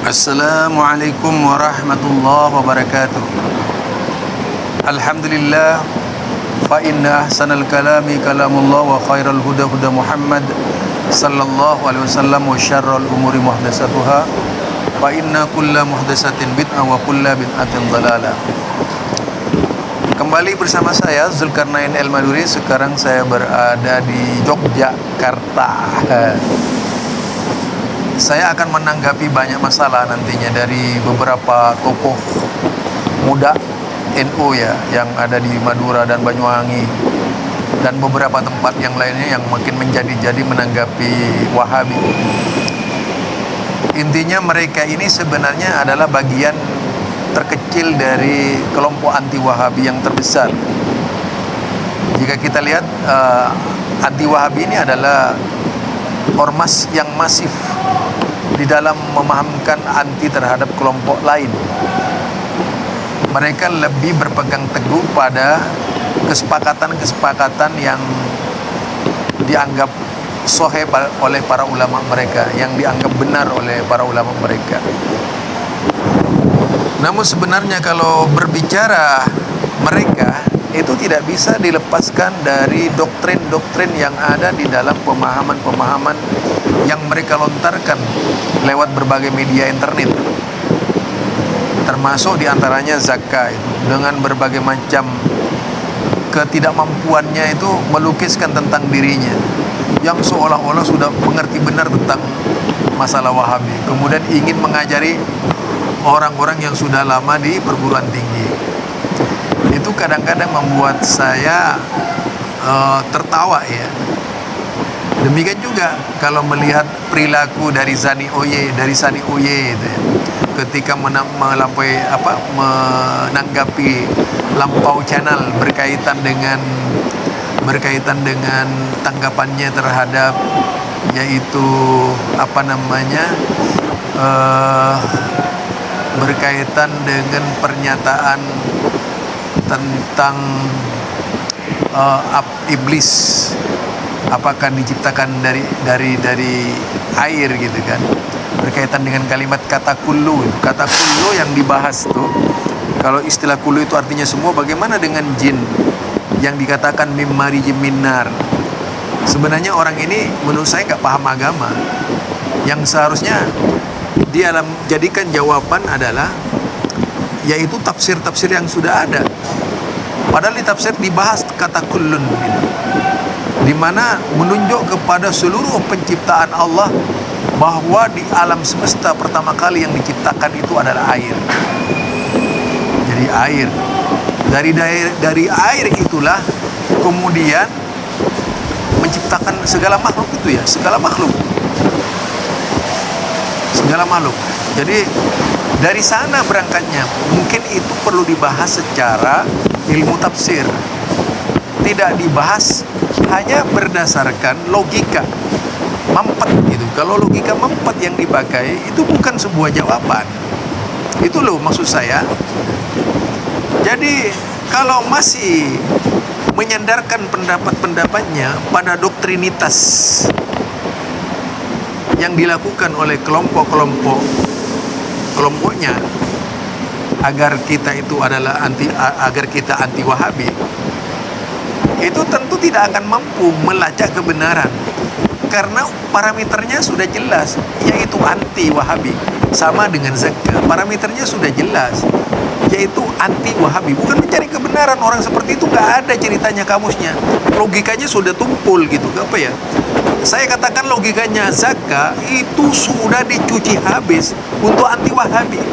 Assalamualaikum warahmatullahi wabarakatuh. Alhamdulillah, fa inna ahsanal kalami kalamullah wa khairal huda huda Muhammad sallallahu alaihi wasallam wa syarrul umuri muhdatsatuha fa inna kulla muhdatsatin bid'ah wa kulla bid'atin dhalalah. Kembali bersama saya Zulkarnain El-Maduri. Sekarang saya berada di Yogyakarta. Saya akan menanggapi banyak masalah nantinya dari beberapa tokoh muda NU ya, yang ada di Madura dan Banyuwangi dan beberapa tempat yang lainnya yang makin menjadi-jadi menanggapi Wahabi. Intinya mereka ini sebenarnya adalah bagian terkecil dari kelompok anti Wahabi yang terbesar. Jika kita lihat anti Wahabi ini adalah ormas yang masif di dalam memahamkan anti terhadap kelompok lain. Mereka lebih berpegang teguh pada kesepakatan-kesepakatan yang dianggap sahih oleh para ulama mereka, yang dianggap benar oleh para ulama mereka. Namun sebenarnya kalau berbicara mereka itu tidak bisa dilepaskan dari doktrin-doktrin yang ada di dalam pemahaman-pemahaman yang mereka lontarkan lewat berbagai media internet, termasuk diantaranya zakat itu, dengan berbagai macam ketidakmampuannya itu melukiskan tentang dirinya yang seolah-olah sudah mengerti benar tentang masalah Wahabi, kemudian ingin mengajari orang-orang yang sudah lama di perguruan tinggi. Itu kadang-kadang membuat saya tertawa ya. Demikian juga kalau melihat perilaku dari Sani Oye itu ya, ketika menanggapi Lampau Channel berkaitan dengan tanggapannya terhadap yaitu berkaitan dengan pernyataan tentang iblis, apakah diciptakan dari air gitu kan, berkaitan dengan kalimat kata kullu yang dibahas tuh. Kalau istilah kullu itu artinya semua, bagaimana dengan jin yang dikatakan mimari minar? Sebenarnya orang ini menurut saya nggak paham agama. Yang seharusnya dia jadikan jawaban adalah yaitu tafsir-tafsir yang sudah ada. Padahal di tafsir dibahas kata kullun gitu, di mana menunjuk kepada seluruh penciptaan Allah bahwa di alam semesta pertama kali yang diciptakan itu adalah air. Jadi air, dari air itulah kemudian menciptakan segala makhluk itu ya, segala makhluk. Jadi dari sana berangkatnya. Mungkin itu perlu dibahas secara ilmu tafsir, tidak dibahas hanya berdasarkan logika mampet gitu. Kalau logika mampet yang dipakai itu bukan sebuah jawaban. Itu loh maksud saya. Jadi kalau masih menyandarkan pendapat-pendapatnya pada doktrinitas yang dilakukan oleh kelompoknya agar kita anti Wahabi, itu tentu tidak akan mampu melacak kebenaran, karena parameternya sudah jelas, yaitu anti Wahabi. Sama dengan zakat, parameternya sudah jelas, yaitu anti Wahabi, bukan mencari kebenaran. Orang seperti itu nggak ada ceritanya kamusnya, logikanya sudah tumpul gitu. Apa ya, saya katakan logikanya zakat itu sudah dicuci habis untuk anti Wahabi,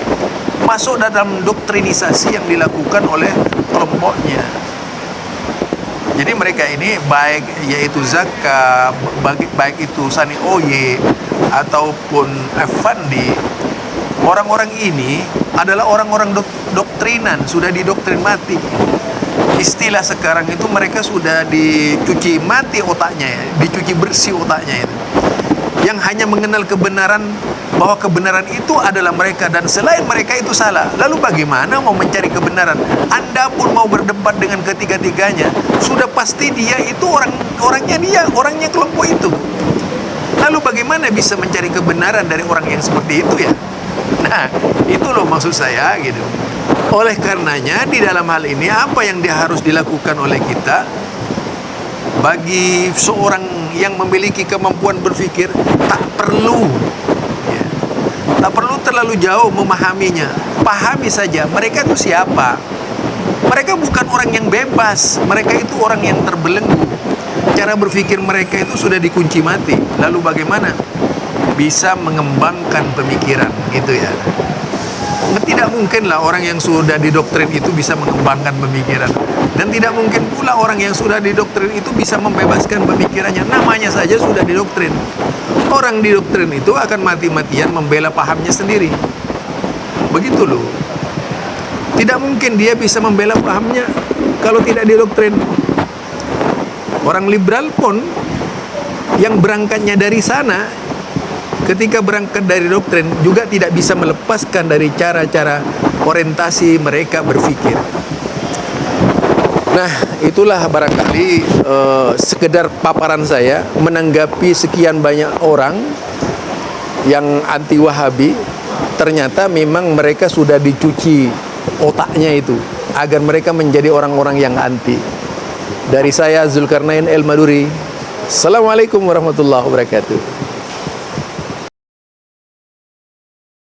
masuk dalam doktrinisasi yang dilakukan oleh kelompoknya. Jadi mereka ini baik yaitu zakat, baik itu Sani Oye ataupun Effendi, orang-orang ini adalah orang-orang doktrinan, sudah didoktrin mati. Istilah sekarang itu mereka sudah dicuci mati otaknya ya, dicuci bersih otaknya itu. Yang hanya mengenal kebenaran, bahwa kebenaran itu adalah mereka dan selain mereka itu salah. Lalu bagaimana mau mencari kebenaran? Anda pun mau berdebat dengan ketiga-tiganya, sudah pasti dia itu orangnya kelompok itu. Lalu bagaimana bisa mencari kebenaran dari orang yang seperti itu ya? Nah, Itu loh maksud saya gitu. Oleh karenanya di dalam hal ini apa yang dia harus dilakukan oleh kita bagi seorang yang memiliki kemampuan berpikir, tak perlu ya, tak perlu terlalu jauh memahaminya. Pahami saja mereka itu siapa. Mereka bukan orang yang bebas, mereka itu orang yang terbelenggu. Cara berpikir mereka itu sudah dikunci mati. Lalu bagaimana bisa mengembangkan pemikiran gitu ya. Tidak mungkinlah orang yang sudah didoktrin itu bisa mengembangkan pemikiran, dan tidak mungkin pula orang yang sudah didoktrin itu bisa membebaskan pemikirannya. Namanya saja sudah didoktrin. Orang didoktrin itu akan mati-matian membela pahamnya sendiri. Begitu loh. Tidak mungkin dia bisa membela pahamnya kalau tidak didoktrin. Orang liberal pun yang berangkatnya dari sana, ketika berangkat dari doktrin juga tidak bisa melepaskan dari cara-cara orientasi mereka berpikir. Nah, itulah barangkali sekedar paparan saya menanggapi sekian banyak orang yang anti Wahabi. Ternyata memang mereka sudah dicuci otaknya itu agar mereka menjadi orang-orang yang anti. Dari saya Zulkarnain El Maduri. Assalamualaikum warahmatullahi wabarakatuh.